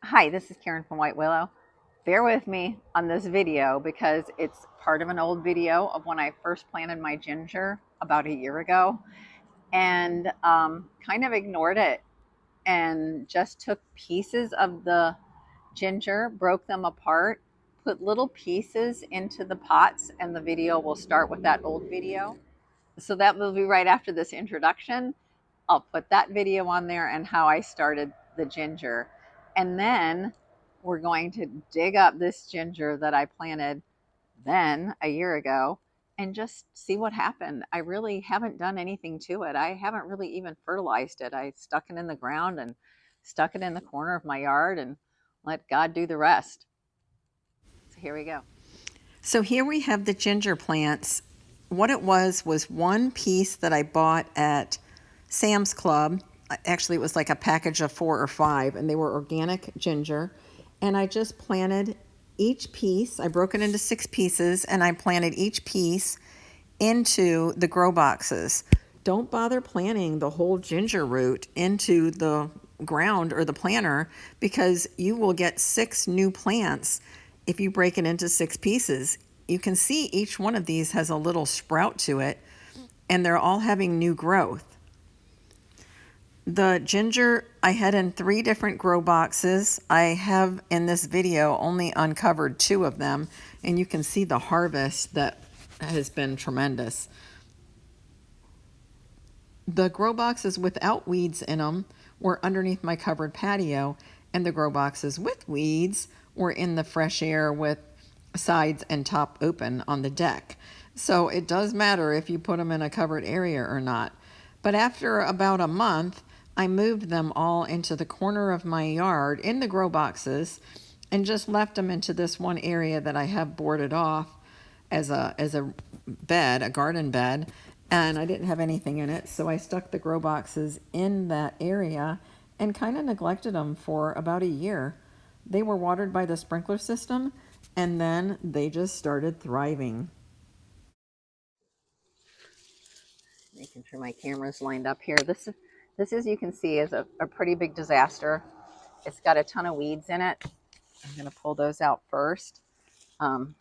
Hi, this is Karen from White Willow. Bear with me on this video because it's part of an old video of when I first planted my ginger about a year ago and kind of ignored it and just took pieces of the ginger, broke them apart, put little pieces into the pots, and the video will start with that old video. So that will be right after this introduction. I'll put that video on there and how I started the ginger. And then we're going to dig up this ginger that I planted then a year ago and just see what happened. I really haven't done anything to it. I haven't really even fertilized it. I stuck it in the ground and stuck it in the corner of my yard and let God do the rest. So here we go. So here we have the ginger plants. What it was one piece that I bought at Sam's Club. Actually, it was like a package of 4 or 5, and they were organic ginger. And I just planted each piece. I broke it into 6 pieces, and I planted each piece into the grow boxes. Don't bother planting the whole ginger root into the ground or the planter because you will get 6 new plants if you break it into 6 pieces. You can see each one of these has a little sprout to it, and they're all having new growth. The ginger I had in 3 different grow boxes. I have in this video only uncovered 2 of them, and you can see the harvest that has been tremendous. The grow boxes without weeds in them were underneath my covered patio, and the grow boxes with weeds were in the fresh air with sides and top open on the deck. So it does matter if you put them in a covered area or not. But after about a month, I moved them all into the corner of my yard in the grow boxes and just left them into this one area that I have boarded off as a bed, a garden bed, and I didn't have anything in it, so I stuck the grow boxes in that area and kind of neglected them for about a year. They were watered by the sprinkler system, and then they just started thriving. Making sure my camera's lined up here. This is, you can see, is a pretty big disaster. It's got a ton of weeds in it. I'm going to pull those out first.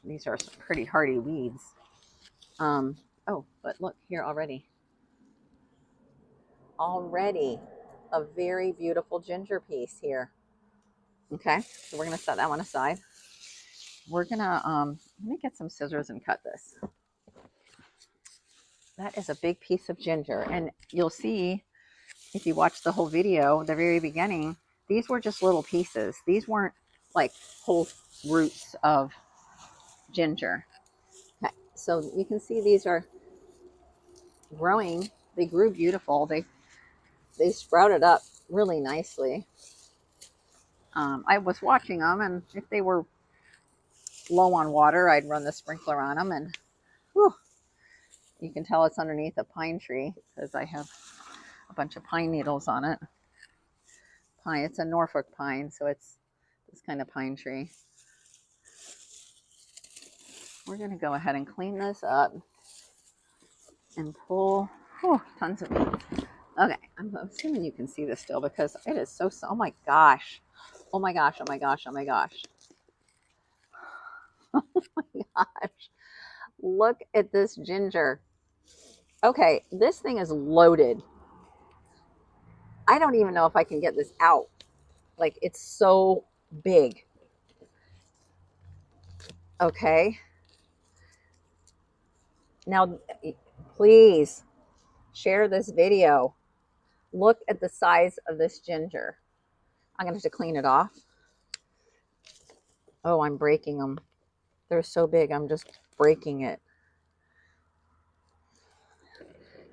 These are some pretty hardy weeds. Oh, but look here already. Already a very beautiful ginger piece here. Okay, so we're going to set that one aside. We're going to, let me get some scissors and cut this. That is a big piece of ginger. And you'll see, if you watch the whole video, the very beginning, these were just little pieces. These weren't like whole roots of ginger. Okay, so you can see these are growing. They grew beautiful. They sprouted up really nicely. I was watching them, and if they were low on water, I'd run the sprinkler on them, and whew, you can tell it's underneath a pine tree because I have a bunch of pine needles on it. Pine, it's a Norfolk pine, so it's this kind of pine tree. We're going to go ahead and clean this up and pull tons of weeds. Okay, I'm assuming you can see this still because it is so, oh my gosh. Oh my gosh, oh my gosh, oh my gosh. Oh my gosh. Look at this ginger. Okay, this thing is loaded. I don't even know if I can get this out. Like, it's so big. Okay. Now, please share this video. Look at the size of this ginger. I'm going to have to clean it off. Oh, I'm breaking them. They're so big, I'm just breaking it.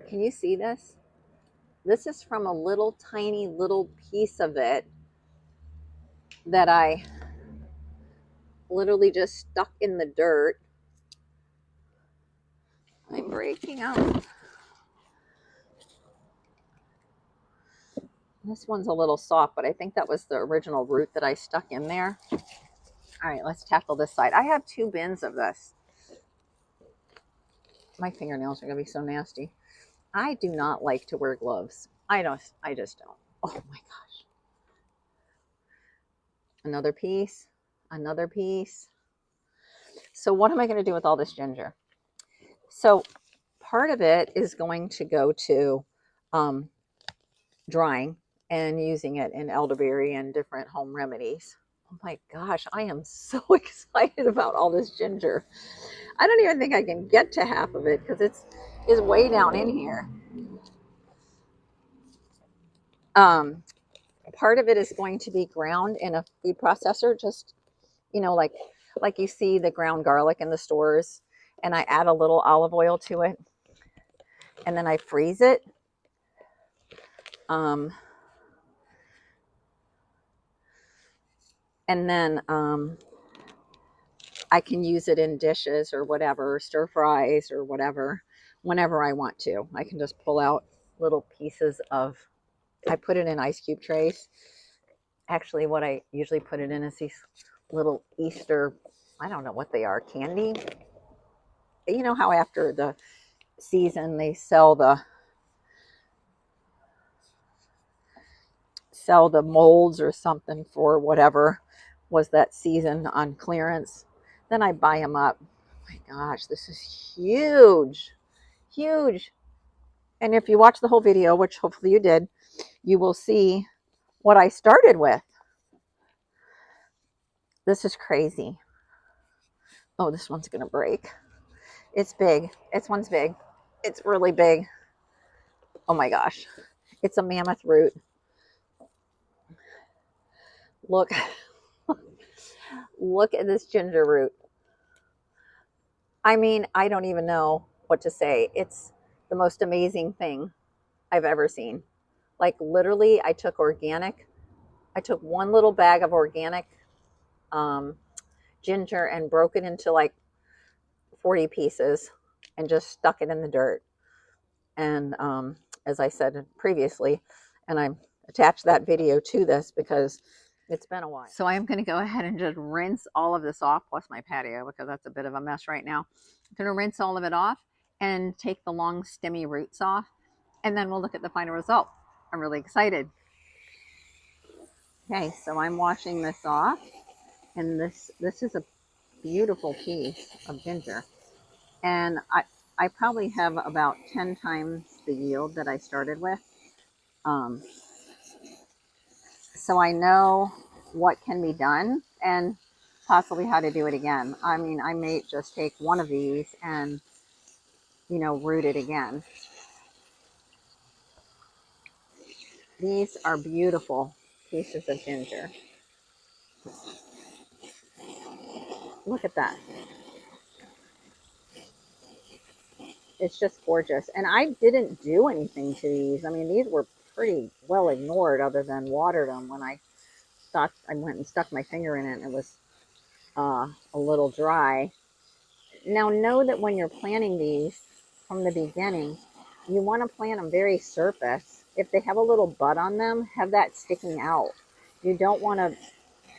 Can you see this? This is from a little tiny little piece of it that I literally just stuck in the dirt. I'm breaking them. This one's a little soft, but I think that was the original root that I stuck in there. All right, let's tackle this side. I have 2 bins of this. My fingernails are going to be so nasty. I do not like to wear gloves. I just don't. Oh my gosh. Another piece, another piece. So what am I going to do with all this ginger? So part of it is going to go to um, drying and using it in elderberry and different home remedies. Oh my gosh, I am so excited about all this ginger. I don't even think I can get to half of it because it's is way down in here. Um, Part of it is going to be ground in a food processor, just like you see the ground garlic in the stores, and I add a little olive oil to it, and then I freeze it. Um, and then I can use it in dishes or whatever, stir fries or whatever, whenever I want to. I can just pull out little pieces of, I put it in ice cube trays. Actually, what I usually put it in is these little Easter, I don't know what they are, candy. You know how after the season they sell the molds or something for whatever was that season on clearance. Then I buy them up. Oh my gosh, this is huge, huge. And if you watch the whole video, which hopefully you did, you will see what I started with. This is crazy. Oh, this one's going to break. It's big. This one's big. It's really big. Oh my gosh. It's a mammoth root. Look, look at this ginger root. I mean, I don't even know what to say. It's the most amazing thing I've ever seen. Like literally, I took one little bag of organic um, ginger and broke it into like 40 pieces and just stuck it in the dirt. And as I said previously, and I attached that video to this because it's been a while. So I am going to go ahead and just rinse all of this off, plus my patio, because that's a bit of a mess right now. I'm going to rinse all of it off and take the long stemmy roots off, and then we'll look at the final result. I'm really excited. Okay, so I'm washing this off, and this is a beautiful piece of ginger. And I probably have about 10 times the yield that I started with. Um, so I know what can be done and possibly how to do it again. I mean, I may just take one of these and, root it again. These are beautiful pieces of ginger. Look at that. It's just gorgeous. And I didn't do anything to these. I mean, these were pretty well ignored other than watered them when I went and stuck my finger in it and it was a little dry. Now know that when you're planting these from the beginning, you want to plant them very surface. If they have a little bud on them, have that sticking out. You don't want to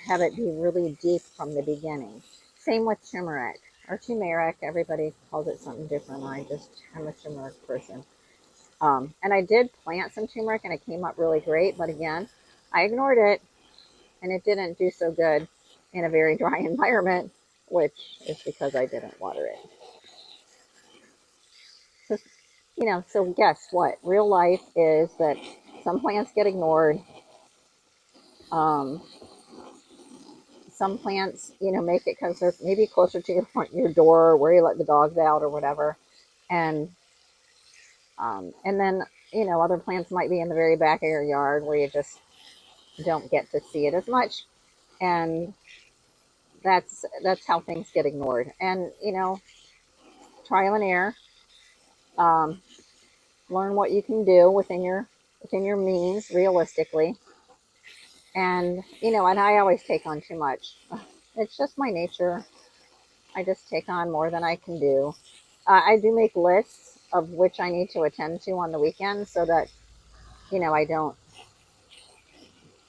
have it be really deep from the beginning. Same with turmeric or turmeric. Everybody calls it something different. I'm a turmeric person. And I did plant some turmeric and it came up really great. But again, I ignored it and it didn't do so good in a very dry environment, which is because I didn't water it. So, so guess what? Real life is that some plants get ignored. Um, some plants, make it because they're maybe closer to your door or where you let the dogs out or whatever. And then, other plants might be in the very back of your yard where you just don't get to see it as much. And that's how things get ignored. And, trial and error. Um, Learn what you can do within your means realistically. And and I always take on too much. It's just my nature. I just take on more than I can do. I do make lists of which I need to attend to on the weekend so that I don't.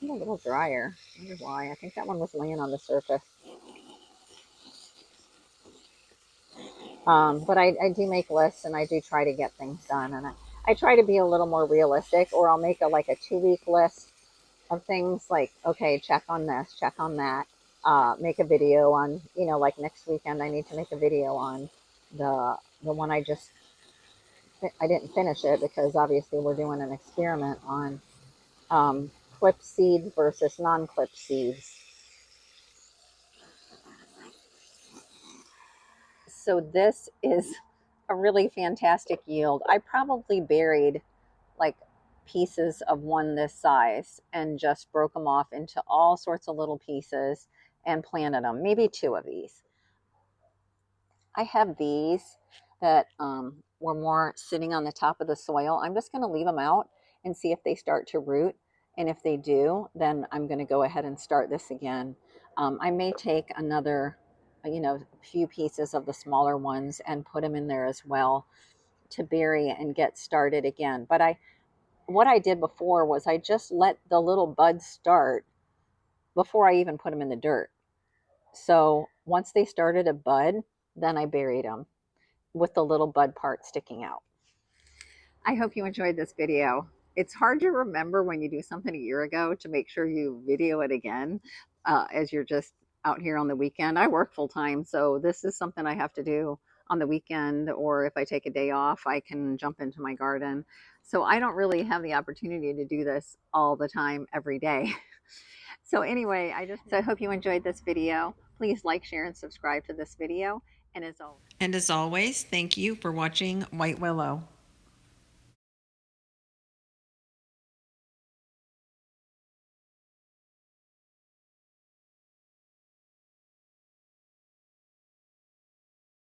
I'm a little drier. I wonder why. I think that one was laying on the surface. But I do make lists and I do try to get things done, and I try to be a little more realistic, or I'll make like a 2-week list of things like, okay, check on this, check on that, make a video on, like next weekend I need to make a video on the one I didn't finish it because obviously we're doing an experiment on clipped seeds versus non-clipped seeds. So this is a really fantastic yield. I probably buried like pieces of one this size and just broke them off into all sorts of little pieces and planted them. Maybe two of these. I have these that were more sitting on the top of the soil. I'm just going to leave them out and see if they start to root. And if they do, then I'm going to go ahead and start this again. I may take another, few pieces of the smaller ones and put them in there as well to bury and get started again. But what I did before was I just let the little buds start before I even put them in the dirt. So once they started a bud, then I buried them with the little bud part sticking out. I hope you enjoyed this video. It's hard to remember when you do something a year ago to make sure you video it again as you're just out here on the weekend. I work full time, so this is something I have to do on the weekend, or if I take a day off, I can jump into my garden. So I don't really have the opportunity to do this all the time every day. So anyway, I hope you enjoyed this video. Please like, share, and subscribe to this video. And as always, And as always, thank you for watching White Willow.